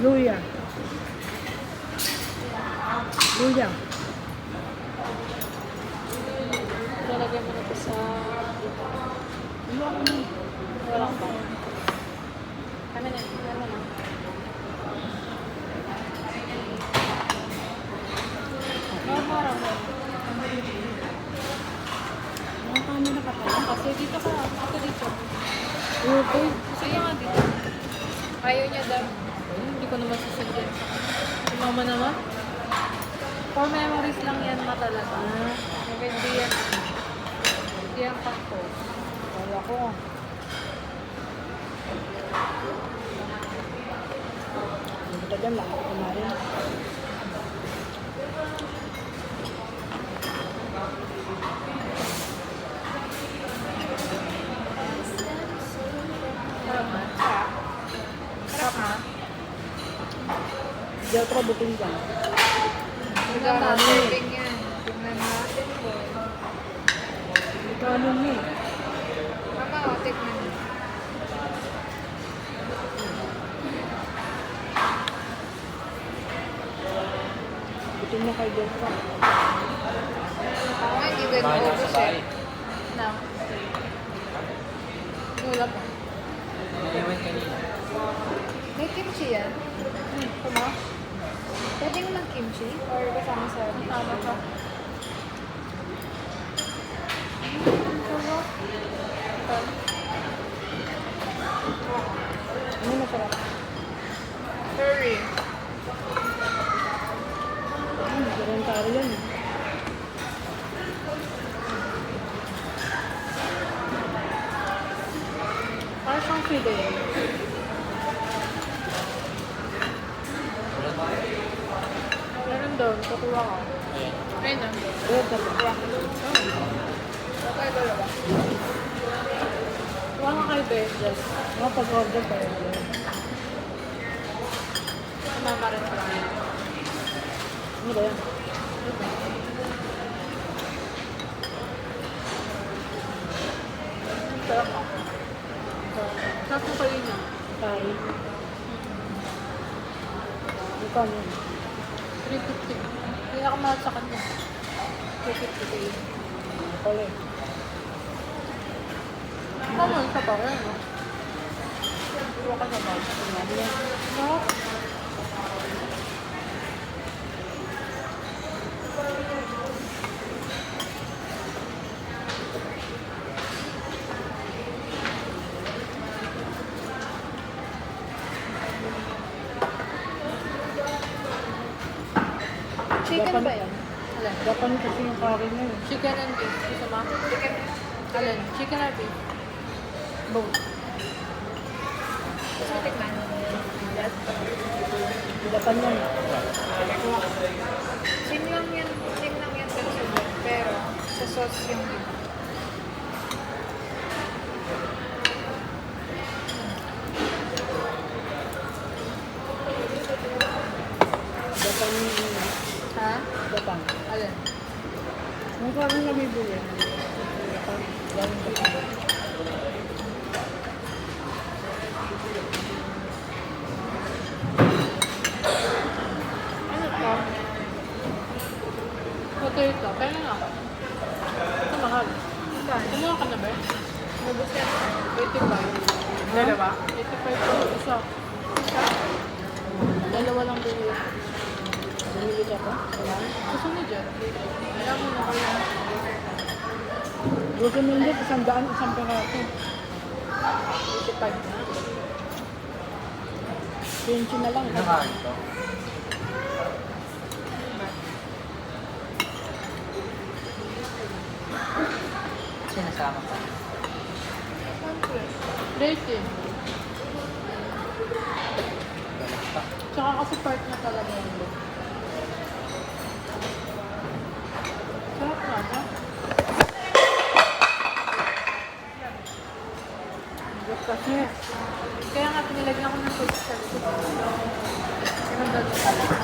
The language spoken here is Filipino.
Luya. Luya. Lalagyan mo na ito sa... Ano? Walang pa. Kami na. Ano na? Parang Ang camera ka pala. kasi dito ka. Ako dito. Okay. Gusto niya nga dito. Ayaw niya daw. Hindi ko naman susundan. Si mama naman. For memories lang yan ma talaga. Hindi yan. Hindi yan pangko. Wala ko. Hindi ka dyan. Laki ko na rin. Sarap na. Sarap. Sarap na. Hindi ako buting dyan. Tignan na. Serving yan. Tignan natin po. Ito ano mo eh. Mama, o, tignan na. Buting na kay Diyos pa. Ako nga, hindi ganun Bahay na ubos sa bahay. eh. Na. Wala pa. Ewan kanina. May kimchi yan? Kuma? Pwedeng mag-kimchi? Or kasama sa... Tama ka. Ano masarap? Curry. Ganun taro yan eh. Para siyang fide. Meron doon. Kukuha ka. Ayan. Ayun na. Red na ba? Kuha ka. Okay, dalawa. Kuha ka kay Beses. Mga pag-order pa rin. Mama rin pa. Ano ba yan? Sarap ako. Sarap mo kayo niya. Kari. Ito ano yun? 350. Pinakamahal sa kanya. 350 kayo. Pala eh. Common sa pa rin, no? Iwa ka sa bag. Sinabi yan. No? Chicken ba yan? Alin? Japan kasi yung kari na eh. Chicken and beef. Gusto mo? Chicken. Alin? Chicken or beef? Both. Gusto mo tikman? Japan yan. Same lang yan. Same lang yan consumer. Pero sa sauce yung iba. Japan yung Ha? Japan. Alin? Ang kari na may buli. Japan. Galing Japan. Ano to? Potato. Kaya nga. Ito mahal. Kumuha ka na ba? Nabos yan. 85. Dalawa? 85 po. Isa. Isa? Dalawa lang bili. Bumili ka pa? Wala. Gusto mo dyan? Alam mo na kayo. Gusto mo hindi, 100, isang peraso. 85 na. 20 na lang. Ano ka ito? Sinasama ka. Rating. Balik pa. Tsaka kasi part na talaga yun. Sarap na, ha? Gusto kasi. Kaya nga pinilagyan ko ng food service. Ganun daw.